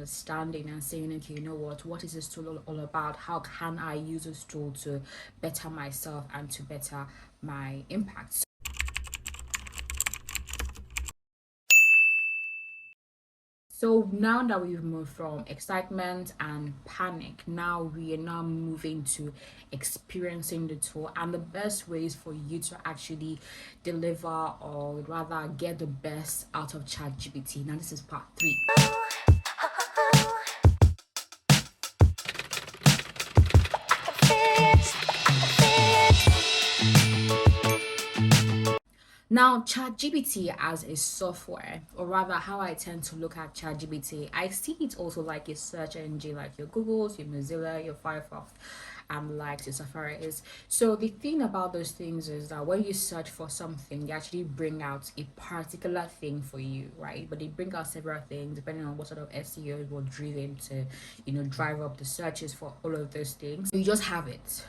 understanding and saying, okay, you know what is this tool all about? How can I use this tool to better myself and to better my impact? So now that we've moved from excitement and panic, now we are now moving to experiencing the tool and the best ways for you to actually deliver or rather get the best out of Chat GPT. Now this is part 3. Now, ChatGPT as a software, or rather, how I tend to look at ChatGPT, I see it also like a search engine, like your Google's, your Mozilla, your Firefox, and like your Safari is. So the thing about those things is that when you search for something, they actually bring out a particular thing for you, right? But they bring out several things depending on what sort of SEO was driven to, drive up the searches for all of those things. You just have it.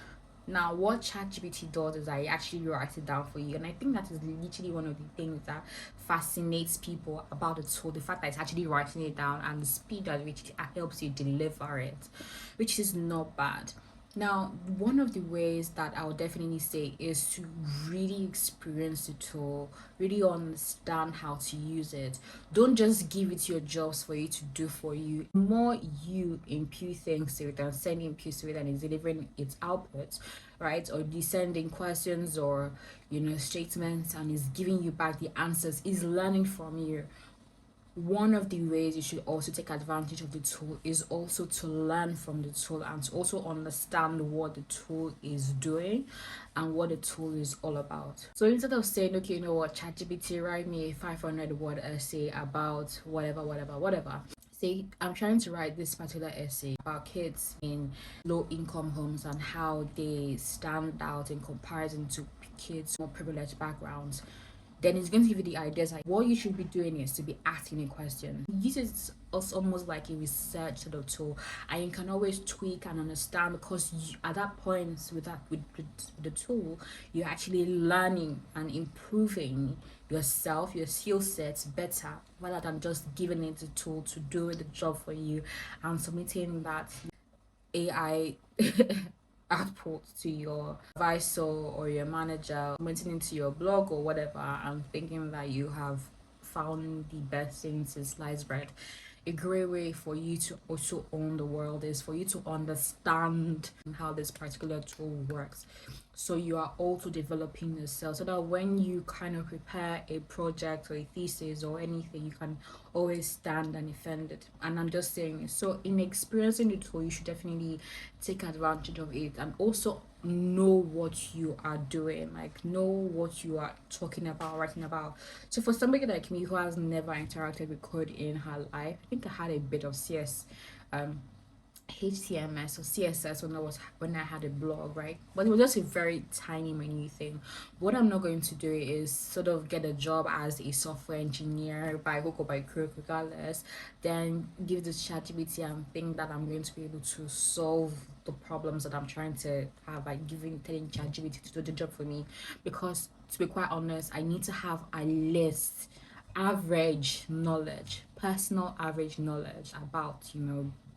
Now, what ChatGPT does is I actually write it down for you, and I think that is literally one of the things that fascinates people about the tool. The fact that it's actually writing it down and the speed at which it helps you deliver it, which is not bad. Now, one of the ways that I would definitely say is to really experience the tool, really understand how to use it. Don't just give it your jobs for you to do for you. The more you input things to it and send inputs to it and it's delivering its outputs, right? Or sending questions or statements and is giving you back the answers, is learning from you. One of the ways you should also take advantage of the tool is also to learn from the tool and to also understand what the tool is doing and what the tool is all about. So instead of saying, okay, you know what, ChatGPT, write me a 500 word essay about whatever. Say, I'm trying to write this particular essay about kids in low income homes and how they stand out in comparison to kids from privileged backgrounds. Then it's going to give you the ideas. Like, what you should be doing is to be asking a question. This is almost like a research sort of tool, and you can always tweak and understand, because at that point with the tool, you're actually learning and improving yourself, your skill sets better, rather than just giving it the tool to do the job for you and submitting that AI output to your advisor or your manager, commenting into your blog or whatever, and thinking that you have found the best thing to slice bread. A great way for you to also own the world is for you to understand how this particular tool works. So you are also developing yourself so that when you kind of prepare a project or a thesis or anything, you can always stand and defend it. And I'm just saying, so in experiencing the tool, you should definitely take advantage of it and also know what you are doing, like know what you are talking about, writing about. So for somebody like me who has never interacted with code in her life, I think I had a bit of HTMS or CSS when I had a blog, right? But it was just a very tiny minute thing. What I'm not going to do is sort of get a job as a software engineer by hook or by crook, regardless. Then give this ChatGPT and think that I'm going to be able to solve the problems that I'm trying to have by telling ChatGPT to do the job for me. Because to be quite honest, I need to have at least average knowledge, personal average knowledge about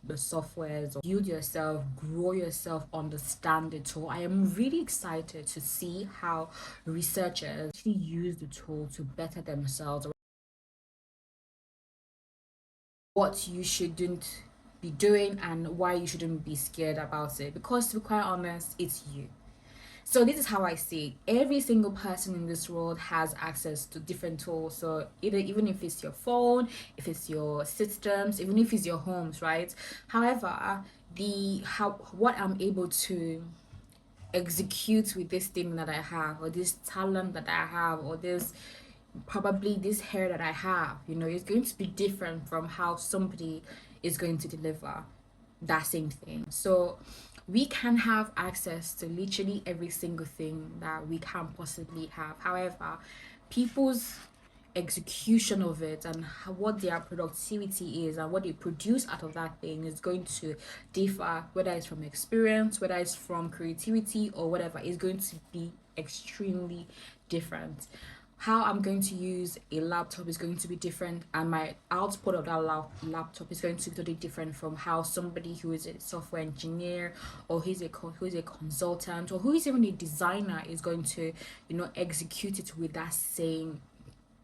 the softwares, or build yourself, grow yourself, understand the tool. I am really excited to see how researchers actually use the tool to better themselves, what you shouldn't be doing and why you shouldn't be scared about it, because to be quite honest, it's you. So this is how I see it. Every single person in this world has access to different tools. So even if it's your phone, if it's your systems, even if it's your homes, right? However, what I'm able to execute with this thing that I have, or this talent that I have, or this hair that I have, it's going to be different from how somebody is going to deliver that same thing. So we can have access to literally every single thing that we can possibly have. However, people's execution of it and what their productivity is and what they produce out of that thing is going to differ, whether it's from experience, whether it's from creativity, or whatever, is going to be extremely different. how I'm going to use a laptop is going to be different, and my output of that laptop is going to be totally different from how somebody who is a software engineer, or who is a consultant, or who is even a designer is going to, execute it with that same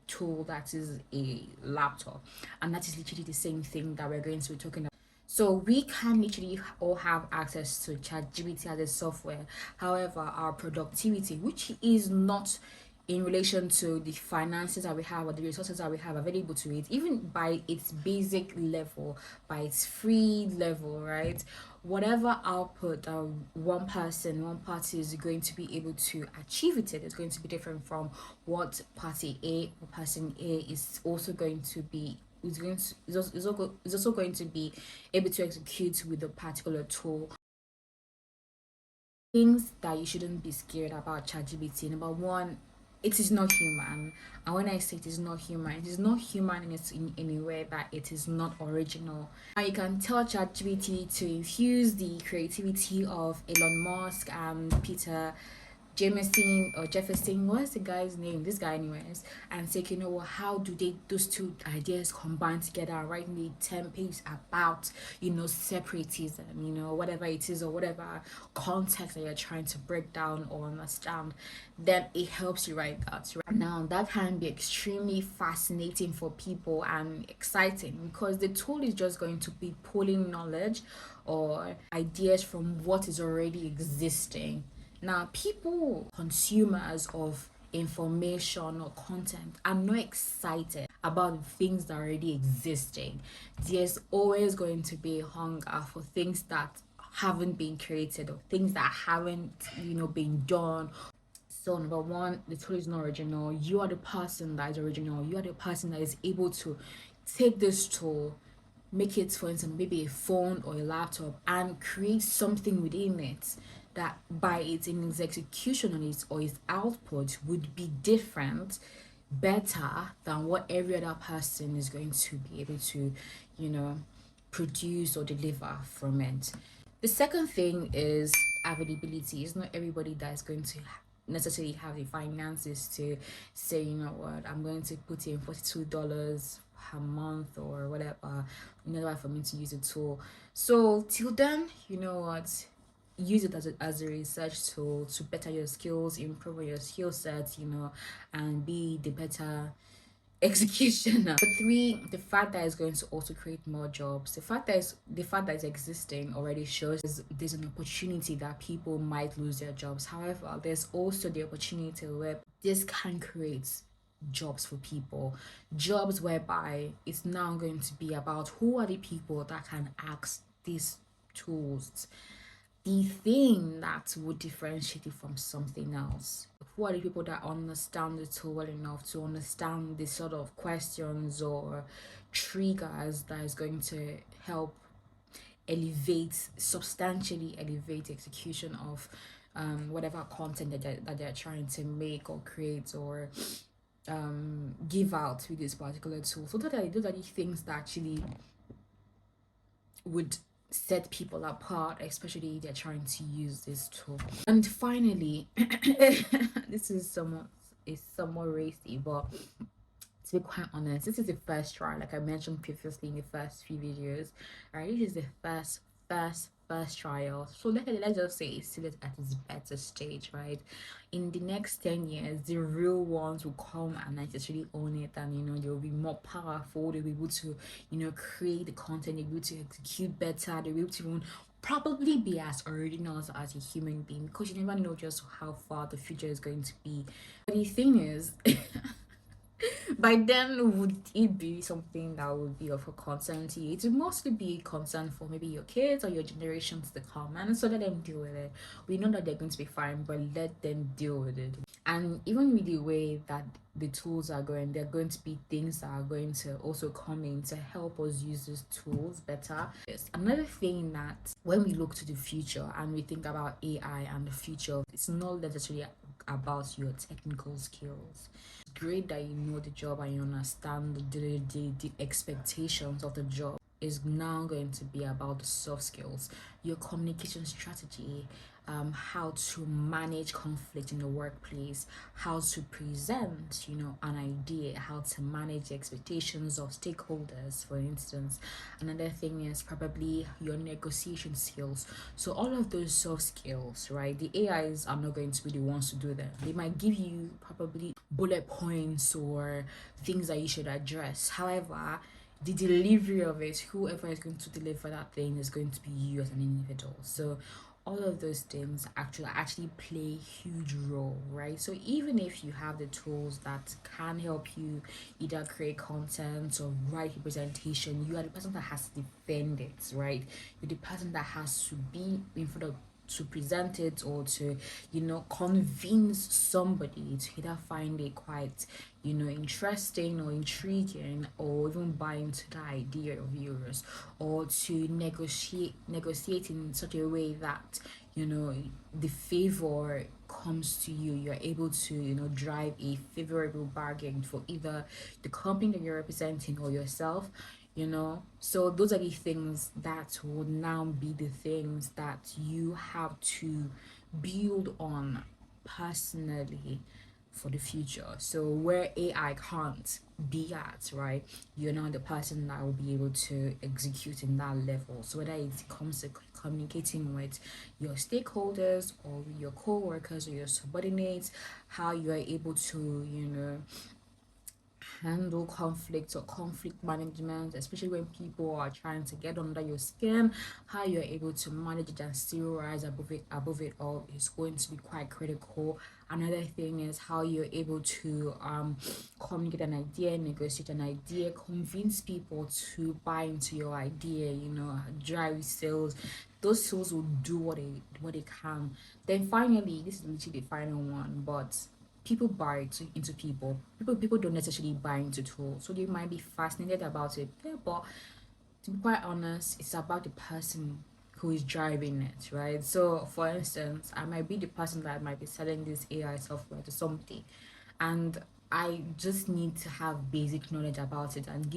tool that is a laptop. And that is literally the same thing that we're going to be talking about. So we can literally all have access to ChatGPT as a software. However, our productivity, which is not in relation to the finances that we have or the resources that we have available to it, even by its basic level, by its free level, right? Whatever output one party is going to be able to achieve with it is going to be different from what party A or person A is also going to be is also going to be able to execute with a particular tool. Things that you shouldn't be scared about ChatGPT. Number one, it is not human. And when I say it is not human, it is not human in any way that it is not original. Now you can tell ChatGPT to infuse the creativity of Elon Musk and Peter Jameson or Jefferson, what's the guy's name? This guy, anyways, and say, how do those two ideas combine together and write me 10 pages about, separatism, whatever it is, or whatever context that you're trying to break down or understand, then it helps you write that. Right? Now, that can be extremely fascinating for people and exciting because the tool is just going to be pulling knowledge or ideas from what is already existing. Now, people, consumers of information or content, are not excited about the things that are already existing. There's always going to be a hunger for things that haven't been created or things that haven't, been done. So number one, the tool is not original. You are the person that is original. You are the person that is able to take this tool, make it, for instance, maybe a phone or a laptop, and create something within it that by its in its execution on its or its output would be different, better than what every other person is going to be able to, produce or deliver from it. The second thing is availability. It's not everybody that is going to necessarily have the finances to say, what, I'm going to put in $42 a month or whatever in order for me to use a tool. So till then, what, use it as a research tool to better your skills, improve your skill sets, and be the better executioner. Three, the fact that it's going to also create more jobs. The fact that it's existing already shows there's an opportunity that people might lose their jobs. However, there's also the opportunity where this can create jobs for people, jobs whereby it's now going to be about who are the people that can ask these tools the thing that would differentiate it from something else. Who are the people that understand the tool well enough to understand the sort of questions or triggers that is going to help substantially elevate execution of whatever content that they're trying to make or create or give out with this particular tool. So those are the things that actually would set people apart, especially if they're trying to use this tool. And finally, this is somewhat racy, but to be quite honest, this is the first try, like I mentioned previously in the first few videos. Right, this is the first trial. So let's just say it's still at its better stage, right? In the next 10 years, the real ones will come and necessarily own it, and they'll be more powerful, they'll be able to, create the content, they'll be able to execute better, they'll be able to even probably be as original as a human being, because you never know just how far the future is going to be. But the thing is, by then, would it be something that would be of a concern to you? It would mostly be a concern for maybe your kids or your generations to come, and so let them deal with it. We know that they're going to be fine, but let them deal with it. And even with the way that the tools are going, there are going to be things that are going to also come in to help us use these tools better. Yes. Another thing that when we look to the future and we think about AI and the future, it's not necessarily about your technical skills. It's great that you know the job and you understand the expectations of the job. is now going to be about the soft skills, your communication strategy, how to manage conflict in the workplace, how to present, an idea, how to manage the expectations of stakeholders, for instance. Another thing is probably your negotiation skills. So all of those soft skills, right? The AIs are not going to be the ones to do them. They might give you probably bullet points or things that you should address. However, the delivery of it, whoever is going to deliver that thing is going to be you as an individual. So all of those things actually play a huge role, right? So even if you have the tools that can help you either create content or write a presentation, you are the person that has to defend it, right? You're the person that has to be in front of to present it or to convince somebody to either find it quite interesting or intriguing, or even buy into the idea of yours, or to negotiate in such a way that the favor comes to you. You're able to drive a favorable bargain for either the company that you're representing or yourself. So those are the things that would now be the things that you have to build on personally for the future. So where AI can't be at, right, you're now the person that will be able to execute in that level. So whether it comes to communicating with your stakeholders or your co-workers or your subordinates, how you are able to handle conflict or conflict management, especially when people are trying to get under your skin, how you're able to manage it and still rise above it all is going to be quite critical. Another thing is how you're able to communicate an idea, negotiate an idea, convince people to buy into your idea, drive sales. Those tools will do what they can. Then finally, this is literally the final one, but people buy into people. People don't necessarily buy into tools, so they might be fascinated about it. Yeah, but to be quite honest, it's about the person who is driving it, right? So, for instance, I might be the person that might be selling this AI software to somebody, and I just need to have basic knowledge about it and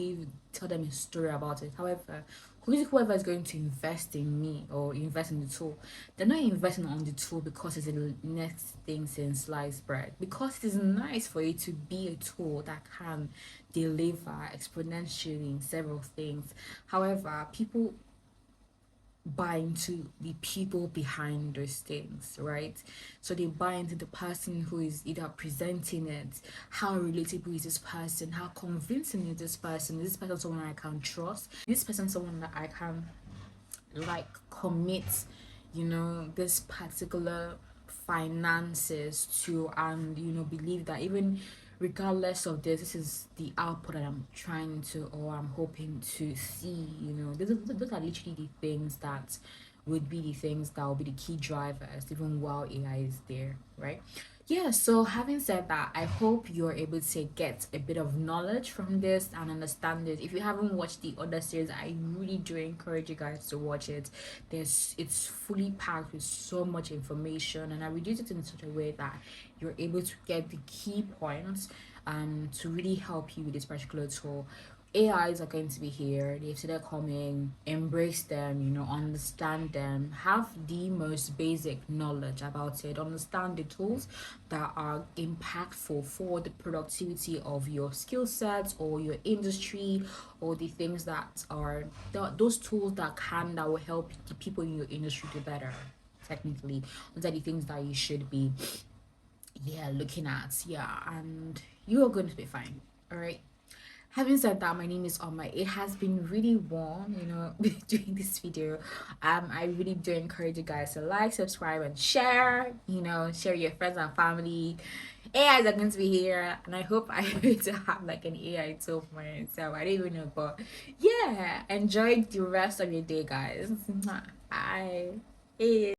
tell them a story about it. However, whoever is going to invest in me or invest in the tool, they're not investing on the tool because it's the next thing since sliced bread. Because it is nice for it to be a tool that can deliver exponentially in several things. However, people buy into the people behind those things, right? So they buy into the person who is either presenting it. How relatable is this person? How convincing is this person? Is this person someone I can trust? Is this person someone that I can commit this particular finances to, and believe that even regardless of this is the output that I'm trying to, or I'm hoping to see. Those are literally the things that would be the things that will be the key drivers even while AI is there, right? Yeah, so having said that, I hope you're able to get a bit of knowledge from this and understand it. If you haven't watched the other series, I really do encourage you guys to watch it. It's fully packed with so much information, and I reduce it in such a way that you're able to get the key points to really help you with this particular tool. AIs are going to be here. They've started coming. Embrace them, understand them. Have the most basic knowledge about it. Understand the tools that are impactful for the productivity of your skill sets or your industry, or the things that are those tools that will help the people in your industry do better. Technically, those are the things that you should be looking at. And you are going to be fine. All right. Having said that, my name is Oma. It has been really warm, doing this video. I really do encourage you guys to like, subscribe, and share. Share your friends and family. AIs are going to be here, and I hope I'm able to have like an AI tool for myself. I don't even know, but yeah, enjoy the rest of your day, guys. Bye. Hey.